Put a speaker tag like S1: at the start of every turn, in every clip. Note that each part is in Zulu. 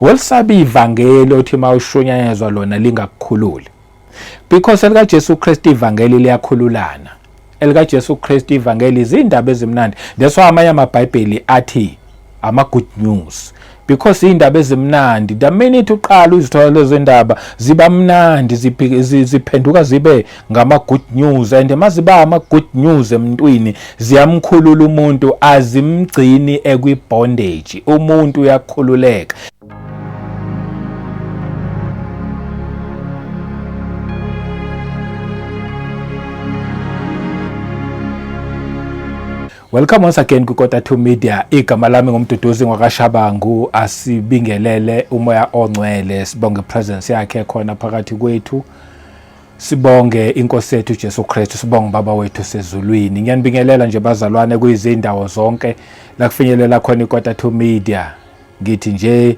S1: Welisabi ivangeli othi mawushunyayezwa lona lingakukhululi. Because elika Jesu Kristu ivangeli liyakhululana. Elika Jesu Kristu ivangeli izindaba ezimnandi. That's why amanye amabhayibheli athi ama good news. Because indaba ezimnandi, the minute uqala uzithola lezo indaba ziba mnandi, ziphenduka zibe ngama good news, and maziba ama good news emntwini ziyamkhulula umuntu, azimgcini ekwi-bondage. Umuntu uyakhululeka. Welcome once again kuKota 2 Media. Igama lami ngumduduzi ngwakashabangu. Asibingelele umoya ongcwele, sibonge presence yakhe khona phakathi kwethu. Sibonge inkosi yethu Jesu Kristu, sibonge baba wethu sezulwini. Ngiyanibingelela nje bazalwane kuyizindawo zonke la kufinyelela khona iKota 2 Media. Ngithi nje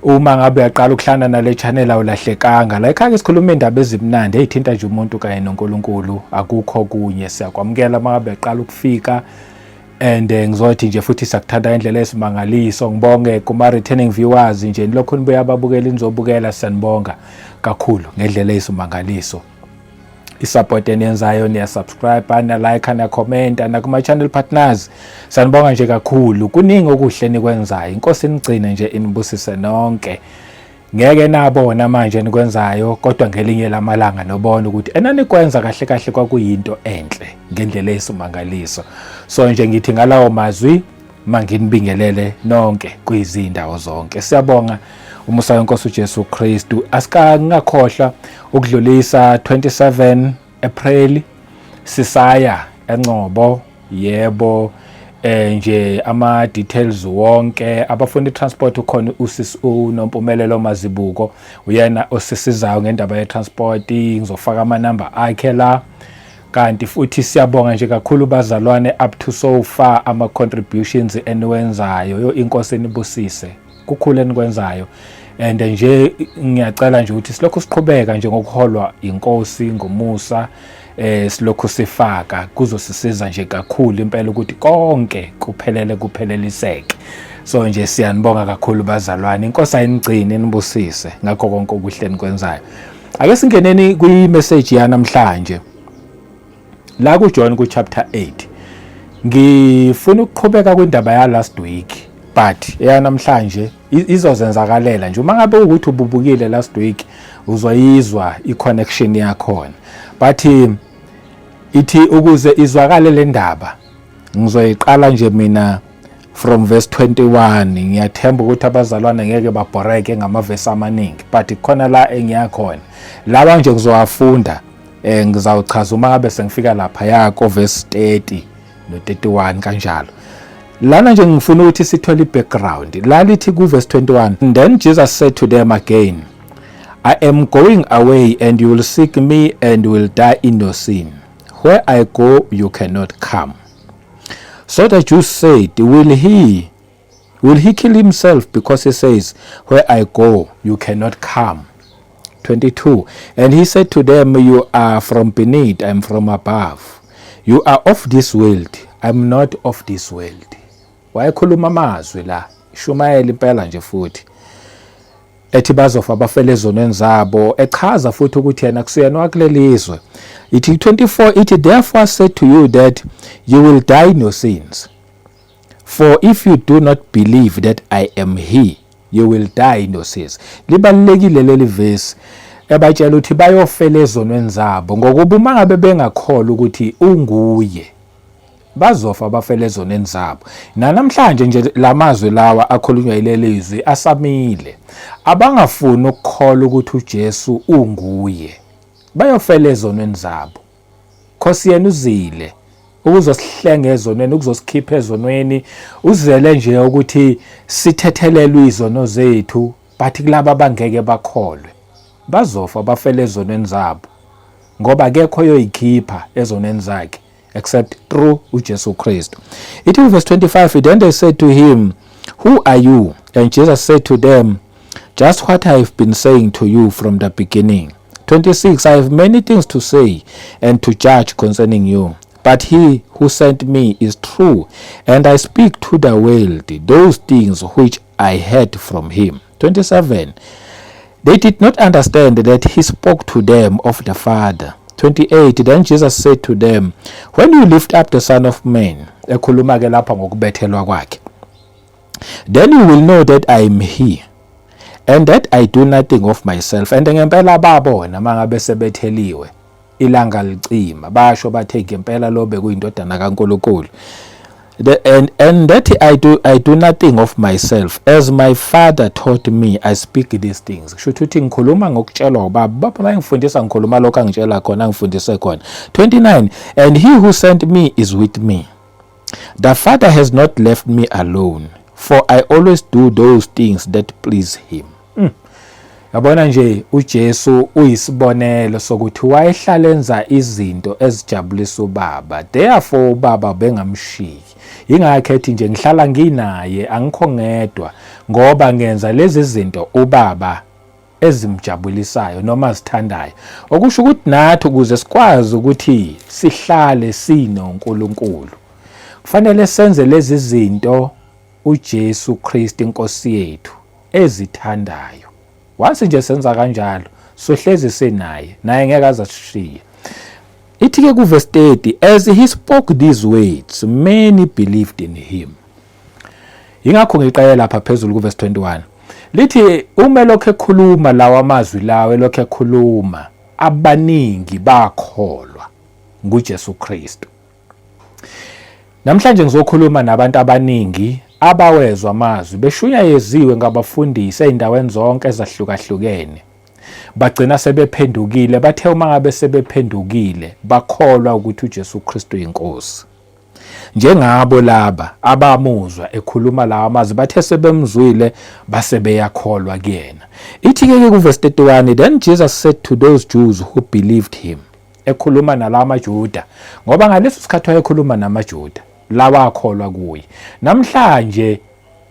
S1: uma ngabe uyaqala ukuhlana nale channel awulahlekanga, la ekhaya sikhuluma indaba ezimnandi ezithinta nje umuntu kanye noNkulunkulu, akukho kunye. Siyakwamukela uma ngabe uyaqala ukufika, and ngizothi nje futhi siyakuthanda indlela esimangaliso. Ngibonge kuma returning viewers nje lokho nibuya ababukela nizobukela, siyanibonga kakhulu ngendlela esimangaliso. I-support eniyenzayo, niya subscribe, na like, na comment, na kuma channel partners, sanibonga nje kakhulu. Kuningi okuhle nikwenzayo. Inkosi inigcine nje inibusise nonke. Ngeke nabona manje nikwenzayo, kodwa ngelinye lamalanga nobona ukuthi enanikwenza kahle kahle kwakuyinto enhle ngendlela esimangaliso. So nje ngithi ngalawo mazwi manginibingelele nonke kuyizindawo zonke. Siyabonga umusa wenkosi uJesu Kristu. Ngakhohlwa ukudlulisa 27 April sisaya eNgcobo. Yebo, nje ama details wonke abafuna transport ukhona usisi uNompumelelo Mazibuko, uyena osisizayo ngendaba ye transport. Ngizofaka ama number akhe la. Kanti futhi siyabonga nje kakhulu bazalwane up to so far ama contributions eniwenzayo. Yo inkosi enibusise kukhulu enikwenzayo, and nje ngiyacela nje ukuthi silokho siqhubeka nje ngokuholwa inkosi ngomusa, silokho sifaka kuzosisiza nje kakhulu impela ukuthi konke kupheleliseke. So nje siyanibonga kakhulu bazalwane, inkosi ayinigcine nibusise ngakho konke okuhle enikwenzayo. Ake singeneni kwi message yanamhlanje la ku John ku chapter 8. Ngifuna ukuqhubeka kwindaba ya last week, but yanamhlanje izozenzakalela nje. Uma ngabe ukuthi ububukile last week uzoyizwa i-connection yakhona, but ithi ukuze izwakale le ndaba ngizoyiqala nje mina from verse 21. Ngiyathemba ukuthi abazalwane ngeke babhoreke ngamavesi amaningi, but khona la engiyakhona laba nje ngizowafunda. Ngizawuchaza uma ngabe sengifika lapha yako verse 30 no 31 kanjalo. Lana nje ngifuna ukuthi sithole i-background. La lithi ku verse 21, and then Jesus said to them again, I am going away and you will seek me and will die in your sin. Where I go you cannot come. So the Jews said, will he kill himself because he says, where I go you cannot come? 22, and he said to them, you are from beneath, I am from above. You are of this world, I am not of this world. Wayekhuluma amazwi la Shumayeli impela nje futhi ethi bazofa abafele ezonweni zabo, echaza futhi ukuthi yena kusiyena wakulelizwe. Ithi 24, ithi therefore I said to you that you will die in your sins. For if you do not believe that I am he, you will die in your sins. Libalulekile leli verse ebatshela ukuthi bayofela ezonweni zabo ngokuba uma ngabe bengakholwa ukuthi unguye bazofa abafela ezonweni zabo. Namhlanje nje lamazwi lawa akhulunywa yilelizwi asamile. Abangafuni ukukholwa ukuthi uJesu unguye bayofela ezonweni zabo. Khosi yena uzile ukuzosihlenga ezonweni, ukuzosikhipha ezonweni, uzele nje ukuthi sithethelelwe izono zethu, but kulabo abangeke bakholwe bazofa abafela ezonweni zabo ngoba akekho yoyikhipha ezonweni zakhe except through uJesu Kristu. It is verse 25, then they said to him, who are you? And Jesus said to them, just what I have been saying to you from the beginning. 26, I have many things to say and to judge concerning you, but he who sent me is true, and I speak to the world those things which I heard from him. 27, they did not understand that he spoke to them of the Father. 28, then Jesus said to them, when you lift up the Son of Man, ekhuluma ke lapha ngokubethelwa kwakhe, then you will know that I am he, and that I do nothing of myself. And ngempela babona mangabe sebetheliwe ilanga licima, basho bathe ngempela lo bekuyindodana kaNkulunkulu. And that I do nothing of myself, as my Father taught me, I speak these things. Kusho ukuthi ngikhuluma ngokutshelwa ubaba, baba bayangifundisa ngikhuluma lokho angitshela khona, ngifundise khona. 29, and he who sent me is with me. The Father has not left me alone, for I always do those things that please him. Yabona nje uJesu uyisibonelo sokuthi wayehlala enza izinto ezijabulisa ubaba, therefore ubaba bengamshiyi. Ingakhethi nje ngihlala nginaye, angikho ngedwa, ngoba ngenza lezi zinto ubaba ezimjabulisayo noma zithandayo. Okusho ukuthi nathi ukuze sikwazi ukuthi sihlale sinoNkulunkulu, kufanele senze lezi zinto uJesu Kristu inkosi yethu ezithandayo. Once nje senza kanjalo, sohlezi senaye, naye ngeke azasishiya. Ithi-ke ku-verse 30, as he spoke these words, many believed in him. Yingakho ngiqayela lapha phezulu ku-verse 21. Lithi uma elokhu ekhuluma lawa amazwi lawo, elokhu ekhuluma, abaningi bakholwa nguJesu Kristu. Namhlanje ngizokhuluma nabantu abaningi abawezwa amazwi beshunyayeziwe ngabafundisi eindaweni zonke ezahlukahlukene, bagcina sebephendukile, bathe uma ngabe sebephendukile bakholwa ukuthi uJesu Kristu inkosi. Njengabo laba abamuzwa ekhuluma lawa amazwi, bathe sebemzwile base beyakholwa kuyena. Ithi-ke ku-verse 31, then Jesus said to those Jews who believed him, ekhuluma nalawa maJuda, ngoba ngaleso sikhathi wayekhuluma namaJuda lawa akholwa kuye. Namhlanje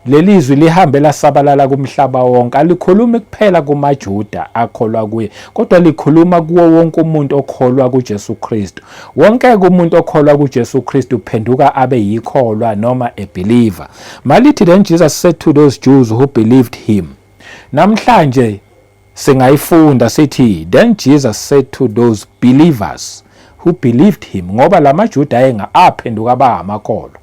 S1: lelizwi lihambe lasabalala kumhlaba wonke, alikhulumi kuphela kumaJuda akholwa kuye, kodwa likhuluma kuwo wonke umuntu okholwa kuJesu Kristu. Wonke umuntu okholwa kuJesu Kristu uphenduka abe yikholwa noma a believer. Malithi then Jesus said to those Jews who believed him. Namhlanje singayifunda sithi, then Jesus said to those believers who believed him, ngoba lamaJuda aphenduka abamakholwa,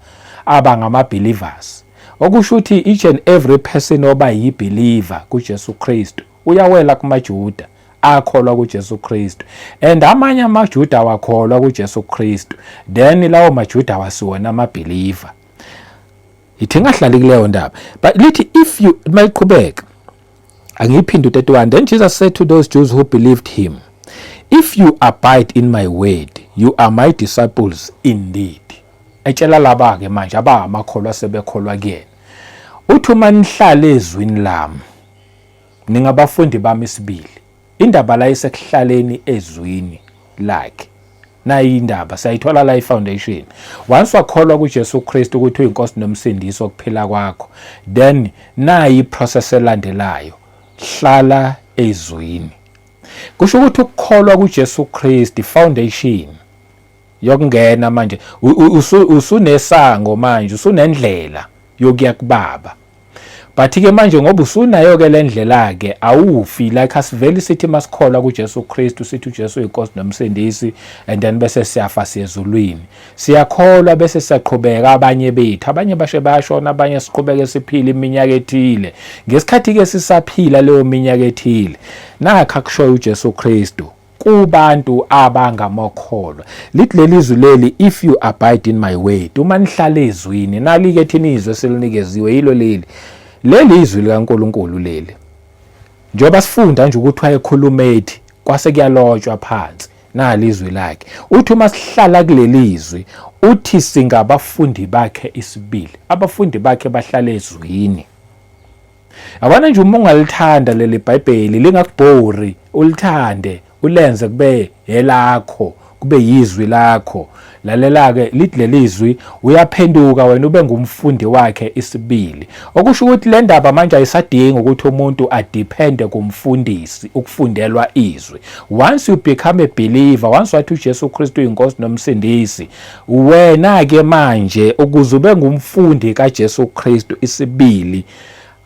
S1: abangama-believers. Okusho ukuthi each and every person oba yi-believer kuJesu Kristu uyawela kumaJuda akholwa kuJesu Kristu, and amanye amaJuda wakholwa kuJesu Kristu, then lawo maJuda wasiwona ama-believer. Ithi ngahlali kuleyo ndaba, but lithi if you mayiqhubeka angiphinde 31, then Jesus said to those Jews who believed him, if you abide in my word, you are my disciples indeed. Etshela laba ke manje abamakholwa sebekholwa kuyena. Uthi uma nihlala ezwini lami, ningabafundi bami sibili. Indaba la isekuhlaleni ezwini lakhe. Nayi indaba sayithola la ifoundation. Once wakholwa kuJesu Kristu ukuthi uyinkosi nomsindisi wokuphila kwakho, then nayi process elandelayo. Hlala ezwini. Kusho ukuthi ukukholwa kuJesu Kristu foundation yokungena manje usunesango manje, usunendlela yokuya kubaba. But ke manje ngoba usunayo ke lendlela ke awufi, like asiveli sithi masikholwa kuJesu Kristu sithi uJesu uyinkosi nomsindisi, and then bese siyafa siyezulwini. Siyakholwa bese siyaqhubeka abanye bethu, abanye bashe bayashona, abanye siqhubeke siphila iminyaka ethile. Ngesikhathi ke sisaphila leyo minyaka ethile, nakha kushoyo uJesu Kristu kubantu abangamakholwa. Lithi lelizwi leli, if you abide in my word, uma nihlala ezwini, nalike thina izwe selinikeziwe yilo leli. Leli izwi likaNkulunkulu leli. Njoba sifunda nje ukuthi wayekhuluma ethi kwase kuyalotshwa phansi nalizwi lakhe. Uthi uma sihlala kuleli izwi, uthi singabafundi bakhe isibili. Abafundi bakhe bahlala ezwini. Abana nje uma ungalithanda leli iBhayibheli lingakubhori, ulithande, ulenze kube elakho, kube yizwi lakho. Lalela-ke lithi lelizwi uyaphenduka wena ube ngumfundi wakhe isibili. Okusho ukuthi le ndaba manje ayisadingi ukuthi umuntu adepende kumfundisi ukufundelwa izwi. Once you become a believer, once wathi uJesu Kristu uyinkosi nomsindisi, wena ke manje ukuze ube ngumfundi kaJesu Kristu isibili,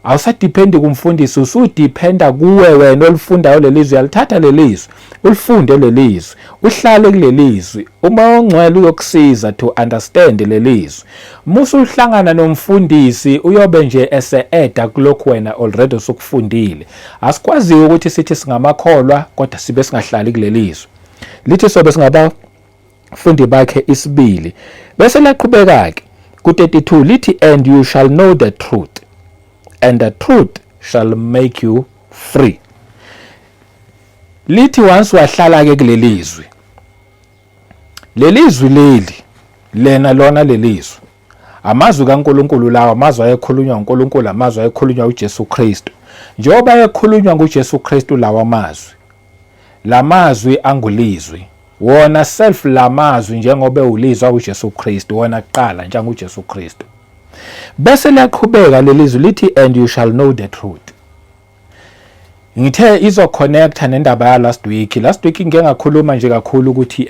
S1: awusadepend kumfundisi, usudependa kuwe wena olifundayo lelizwi. Uyalithatha lelizwi, ulifunde lelizwi, uhlale kulelizwi. Uma ongcwele uyokusiza to understand lelizwi. Musu uhlangana nomfundisi uyobe nje ese-eda kulokhu wena already usukufundile. Asikwazi ukuthi sithi singamakholwa kodwa sibe singahlali kulelizwi. Lithi sobe singabafundi bakhe isibili. Bese laqhubeka ke ku-32 lithi, and you shall know the truth, and the truth shall make you free. Lithi once wahlala ke kulelizwi, lelizwi lena lona lelizwi, amazwi kaNkulunkulu lawa, amazwi ayekhulunywa uNkulunkulu, amazwi ayekhulunywa uJesu Kristu. Njengoba ayekhulunywa nguJesu Kristu lawa mazwi, lamazwi angulizwi, wona self lamazwi njengoba ulizwa uJesu Kristu, wona kuqala njengoJesu Kristu. Bese liyaqhubeka lelizwi lithi, and you shall know the truth. Ngithe izo connecta nendaba ya last week ngeke ngakhuluma nje kakhulu ukuthi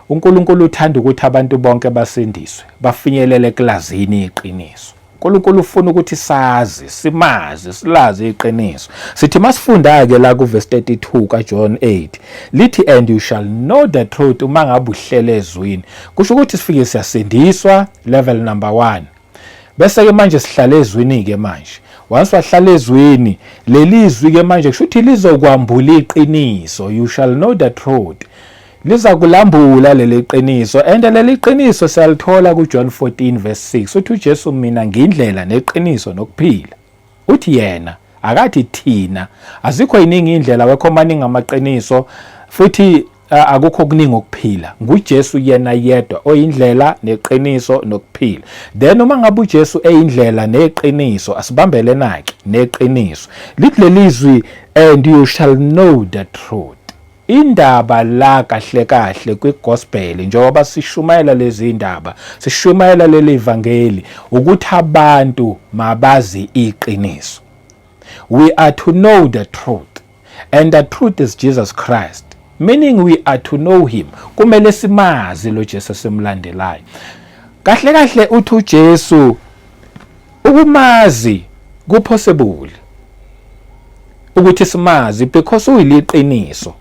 S1: uNkulunkulu uthanda ukuthi abantu bonke basindiswe, bafinyelele ekulazini iqiniso. uNkulunkulu ufuna ukuthi sazi, simazi, silazi iqiniso. Sithi masifunda ke la ku verse 32 ka John 8 lithi, and you shall know the truth. Uma ngabe uhlele ezwini kusho ukuthi sifike siyasindiswa level number 1. Bese ke manje sihlale ezwini ke manje. Once wahlala ezwini lelizwi ke manje kusho ukuthi lizokwambula iqiniso. You shall know the truth. Liza kulambula leli qiniso, and leli qiniso siyalithola ku John 14 verse 6. Uthi uJesu, mina ngindlela neqiniso nokuphila. Uthi yena, akathi thina. Azikho yiningi indlela, wekho maningi amaqiniso, futhi akukho kuningi ukuphila. nguJesu yena yedwa oyindlela neqiniso nokuphila. Then uma ngabe uJesu eyindlela neqiniso, asibambele nake neqiniso. Lithi lelizwi, and you shall know the truth. Indaba la kahle kahle kwigospel njengoba sishumayela lezi indaba, sishumayela leli evangeli ukuthi abantu mabazi iqiniso. We are to know the truth, and the truth is Jesus Christ, meaning we are to know him. Kumele simazi lo Jesu simlandelayo. Kahle kahle uthi uJesu ukumazi kupossible ukuthi simazi because uyiliqiniso.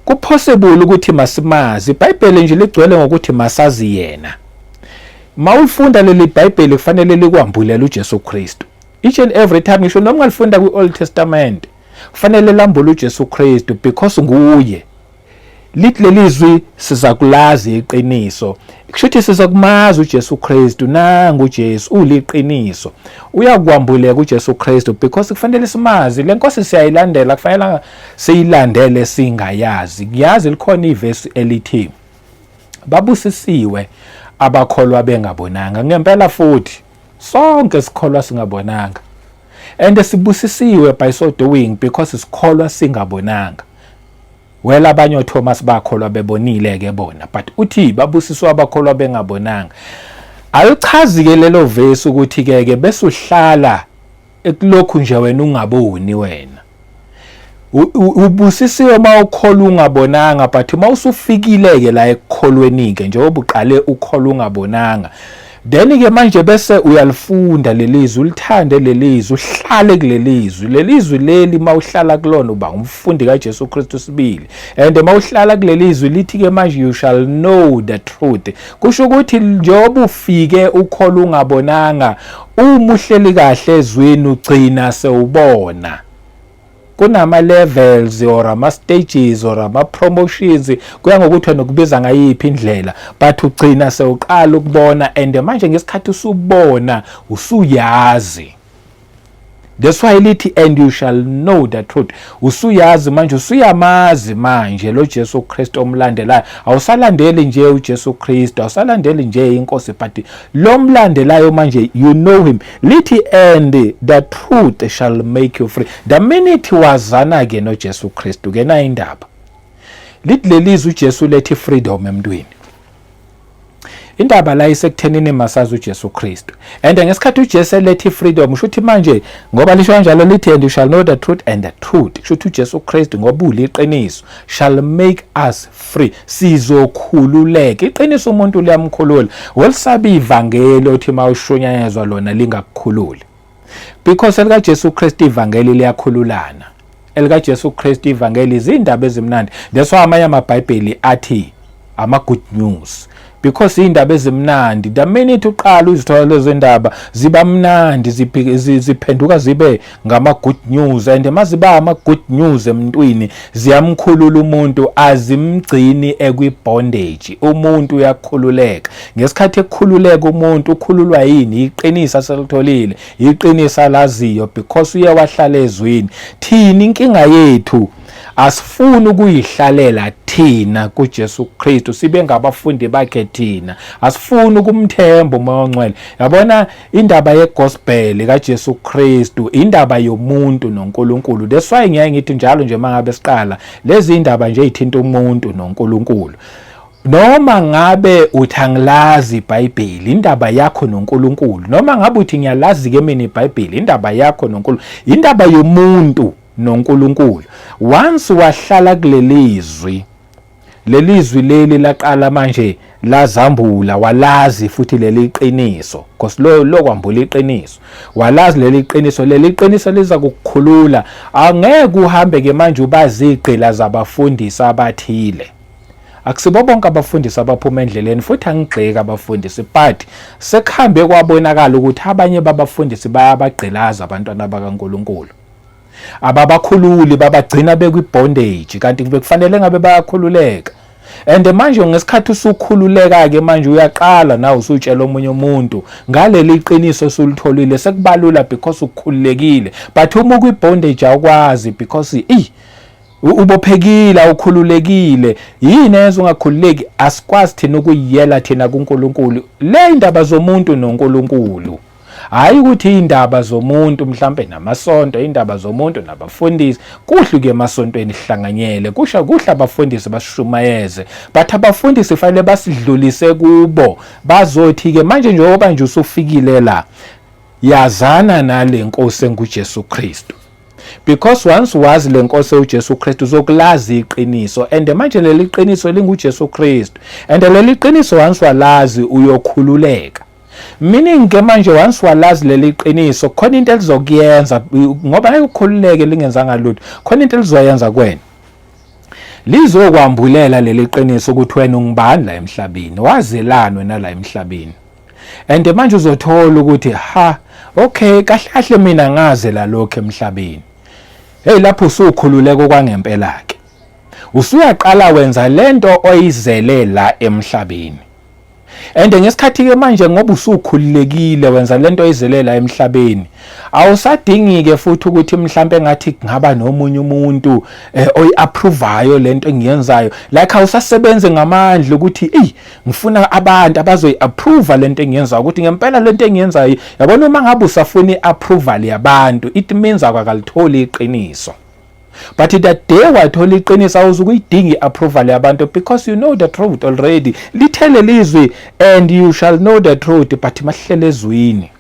S1: Kupossible ukuthi masimazi. iBhayibheli nje ligcwele ngokuthi masazi yena. Mawufunda leli iBhayibheli kufanele likwambulela uJesu Kristu. Each and every time ngisho noma ngalifunda kwi-Old Testament kufanele lambule uJesu Kristu because nguye. Lithi lelizwi sizakulazi iqiniso. Kushuthi sizakumazi uJesu Kristu, nangu uJesu uliqiniso. Uyakwambuleka uJesu Kristu because kufanele simazi. Le nkosi siyayilandela, kufanele siyilandele singayazi. Ngiyazi likhona ivesi elithi babusisiwe abakholwa bengabonanga. Ngempela futhi sonke sikholwa singabonanga. And sibusisiwe by so doing because sikholwa singabonanga. Well, abanye Thomas bakholwa bebonile ke bona, but uthi babusiswa abakholwa bengabonanga. Alichazi ke lelo verse ukuthi ke bese uhlala ekulokhu nje wena ungaboni wena. Ubusisiwe mawukholwa ungabonanga, but mawusufikile ke la ekukholweni ke njengoba uqale ukholwa ungabonanga. Then ke manje bese uyalifunda lelizwi, ulithande lelizwi, uhlale kulelizwi. Lelizwi leli mawuhlala kulona uba umfundi kaJesu Kristu sibili. And mawuhlala kulelizwi lithi ke manje you shall know the truth. Kusho ukuthi njengoba ufike ukholwa ungabonanga, uma uhleli kahle ezweni ugcina sewubona. Kunama levels or ama stages or ama promotions, kuya ngokuthi nokubiza ngayiphi indlela, but ugcina sewuqala ukubona, and manje ngesikhathi usubona usuyazi. That's why lithi and you shall know the truth. Usuyazi manje, usuyamazi manje lo Jesu Kristu omlandelayo. Awusalandeli nje uJesu Kristu, awusalandeli nje inkosi, but lo mlandelayo manje you know him. Lithi and the truth shall make you free. The minute wazana ke no Jesu Kristu ke na indaba. Lithi lelizwi uJesu lethi freedom emntwini. Indaba la isekuthenini masazi uJesu Kristu. And ngesikhathi uJesu lethi freedom, ushuthi manje ngoba lisho kanjalo lithi and you shall know the truth, and the truth ushuthi uJesu Kristu ngoba uliqiniso shall make us free. Sizokhululeka. Iqiniso umuntu liyamkhulula. Welisabi ivangeli othi mawushunyanyezwa lona lingakukhululi. because elika Jesu Kristu ivangeli liyakhululana. Elika Jesu Kristu ivangeli izindaba ezimnandi. That's why amanye amabhayibheli athi ama good news, because indaba ezimnandi the minute uqala uzithola lezo ndaba ziba mnandi, ziphenduka zibe ngama good news, and maziba ama good news emntwini ziyamkhulula umuntu, azimgcini ekwi-bondage. Umuntu uyakhululeka. Ngesikhathi ekukhululeka umuntu ukhululwa yini? Iqinisa selitholile, iqinisa laziyo, because uye wahlala ezweni. Thina inkinga yethu asifuni ukuyihlalela thina kuJesu Kristu, sibe ngabafundi bakhe thina. Asifuni ukumthemba umoya ongcwele. Yabona indaba yegospel kaJesu Kristu indaba yomuntu noNkulunkulu. That's why ngiyaye ngithi njalo nje mangabe siqala lezi indaba nje ezithinta umuntu noNkulunkulu. Noma ngabe uthi angilazi iBhayibheli, indaba yakho noNkulunkulu. Noma ngabe uthi ngiyalazi ke mina iBhayibheli, indaba yakho noNkulunkulu. Indaba yomuntu noNkulunkulu. Once wahlala kulelizwi, lelizwi leli laqala manje lazambula, walazi futhi leli qiniso, because lo kwambula iqiniso, walazi leli qiniso liza kukukhulula. Angeke uhambe ke manje ubazi iqila zabafundisi abathile. Akusibo bonke abafundisi abaphuma endleleni, futhi angigxeka abafundisi, but sekuhambe kwabonakala ukuthi abanye babafundisi bayabagqilaza abantwana bakaNkulunkulu. Ababakhululi, babagcina bekwi-bondage, kanti bekufanele ngabe bayakhululeka. And manje ngesikhathi usukhululeka ke manje uyaqala nawe usutshela omunye umuntu ngaleli qiniso osulitholile, sekubalula because ukukhululekile. But uma kwi-bondage awukwazi because ubophekile, awukhululekile. Yini enza ungakhululeki? Asikwazi thina ukuyiyela thina kuNkulunkulu le indaba zomuntu noNkulunkulu. Hayi ukuthi indaba zomuntu mhlambe namasonto, indaba zomuntu nabafundisi. Kuhle ke emasontweni sihlanganyele, kuhle abafundisi basishumayeze, but abafundisi kufanele basidlulise kubo, bazothi ke manje njengoba nje usufikile la, yazana nale Nkosi enguJesu Kristu. Because once wazi le Nkosi uJesu Kristu uzokulazi iqiniso, and manje leli qiniso linguJesu Kristu, and leli qiniso once walazi uyokhululeka. Meaning ke manje once walazi leli qiniso khona into elizokuyenza, ngoba ngeke ukhululeke lingenzanga lutho, khona into elizoyenza kwena. Lizokwambulela leli qiniso ukuthi wena ungibani la emhlabeni, wazelana wena la emhlabeni. And manje uzothola ukuthi okay, kahle mina ngaze la lokho emhlabeni. Hey, lapho usukhululeka kwangempela ke. Usuyaqala wenza lento oyizele la emhlabeni. And ngesikhathi ke manje ngoba usukhululekile wenza lento oyizelela emhlabeni, awusadingi ke futhi ukuthi mhlambe ngathi ngaba nomunye umuntu oyiapprovayo lento engiyenzayo, like awusasebenze ngamandla ukuthi ngifuna abantu abazoyiapprove lento engiyenzayo, ukuthi ngempela lento engiyenzayo. Yabona uma ngabe usafuna iapproval yabantu, it means akalitholi iqiniso. But that day wathola iqiniso awuzukuyidinga iapproval yabantu, because you know the truth already. Lithele lizwi and you shall know the truth, but mahlele ezwini.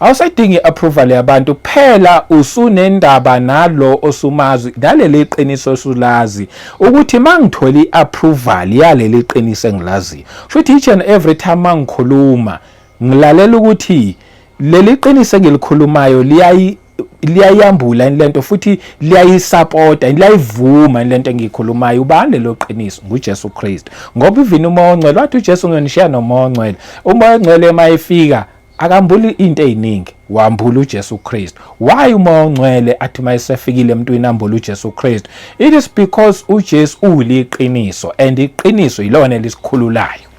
S1: Awusadingi iapproval yabantu, phela usunendaba nalo osumazi, naleli qiniso osulazi ukuthi mangithola iapproval yaleli qiniso engilazi. Futhi each and every time mangikhuluma ngilalela ukuthi leli qiniso engilikhulumayo liyayambula lento, futhi liyayisupport, liyayivuma lento engiyikhulumayo. Ubani lo qiniso? nguJesu Kristu. Ngoba ivini umoya ongcwele, wathi uJesu ngiyonishiya nomoya ongcwele. Umoya ongcwele mayefika akambuli into eziningi, wambula uJesu Kristu. Why umoya ongcwele athi mayesefikile emntwini ambula uJesu Kristu? It is because uJesu uliqiniso, and iqiniso yilona lisikhululayo.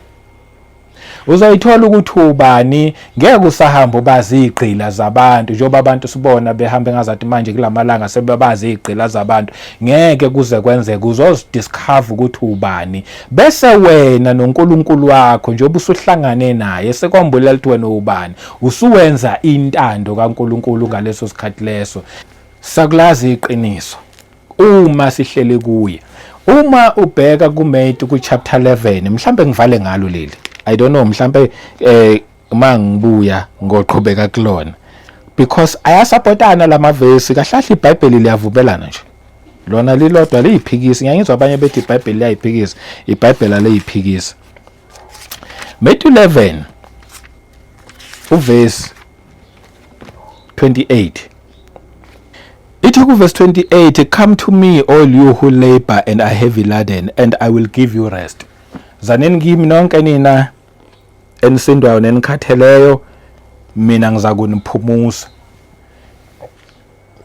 S1: Uzoyithola ukuthi ubani, ngeke usahamba ubazi iqila zabantu njengoba abantu sibona behambe ngazathi manje kulamalanga sebebazi iqila zabantu. Ngeke kuze kwenzeke uzozidiscover ukuthi ubani, bese wena noNkulunkulu wakho njengoba usuhlangane naye sekwambulela ukuthi wena ubani, usuwenza intando kaNkulunkulu ngaleso sikhathi leso. Sakulazi iqiniso uma sihlele kuye. Uma ubheka kuMatthew ku chapter 11, mhlambe ngivale ngalo leli, I don't know, mhlambe mangibuya ngoqhubeka kulona, because ayasupportana lamavesi. Kahlahla iBhayibheli liyavumelana nje, lona lilodwa liyiphikisi. Ngiyangizwa abanye bethi iBhayibheli liyayiphikisa, iBhayibheli aliyiphikisa. Matthew 11 uverse 28. Ithi ku verse 28, come to me all you who labor and are heavy laden, and I will give you rest. Zaneni kimi nonke nina enisindwayo nenikhatheleyo, mina ngizakuniphumuza.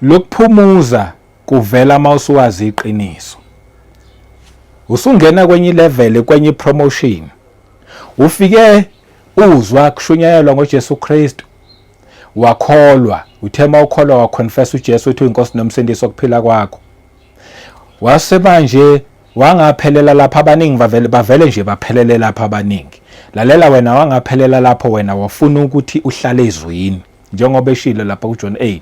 S1: Lokuphumuza kuvela mawusuwazi iqiniso. Usungena kwenye level, kwenye promotion. Ufike uzwa kushunyayelwa ngoJesu Kristu. Wakholwa, uthema ukholwa waconfess uJesu uthi uyiNkosi nomsindisi wokuphila kwakho. Wase manje wangaphelela lapha abaningi bavele nje baphelele lapha abaningi. Lalela wena wangaphelela lapho wena wafuna ukuthi uhlale ezwini. Njengoba eshilo lapha kuJohn 8.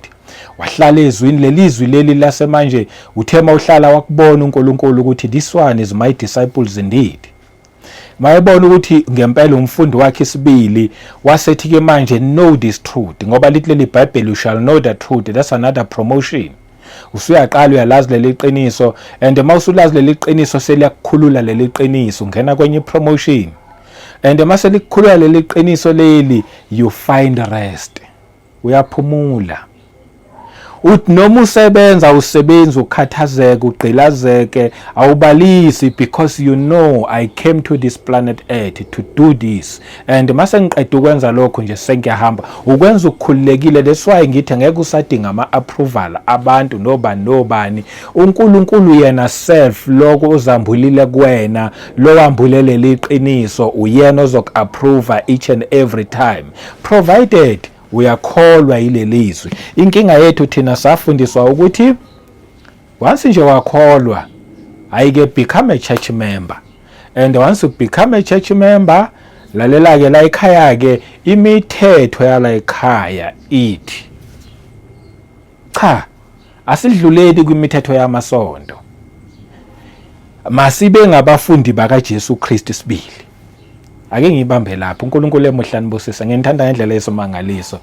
S1: Wahlala ezwini lelizwi leli lasemanje uthema uhlala wakubona uNkulunkulu ukuthi this one is my disciples indeed. Mayebona ukuthi ngempela umfundi wakhe isibili wasethi ke manje know this truth ngoba lithi leli Bible you shall know the truth. That's another promotion. Usuyaqala uyalazi leli qiniso, and mawusulazi leli qiniso seliyakukhulula leli qiniso ungena kwenye promotion. And mase likukhulula leli qiniso leli you find rest. Uyaphumula. Uthi noma usebenza usebenza ukhathazeke ugqilazeke awubalisi because you know I came to this planet Earth to do this, and mase ngiqeda ukwenza lokho nje sengiyahamba ukwenza ukukhululekile. That's why ngithi ngeke usadinga ama-approval abantu nobani. uNkulunkulu yena self lokho uzambulile kuwena, lo wambulele liqiniso uyena ozoku-approve each and every time provided uyakholwa ilelizwi. Inkinga yethu thina safundiswa ukuthi once nje wakholwa ayike become a church member, and once you become a church member lalela ke la ekhaya ke imithetho yala ekhaya ithi cha asidluleli kwimithetho yamasonto, masibe ngabafundi bakaJesu Kristu sibili. Ake ngibambe lapho. uNkulunkulu emuhle anibusise. Nginithanda ngendlela yesomangaliso.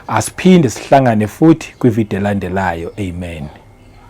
S1: Asiphinde sihlangane futhi kwivideo elandelayo. Amen.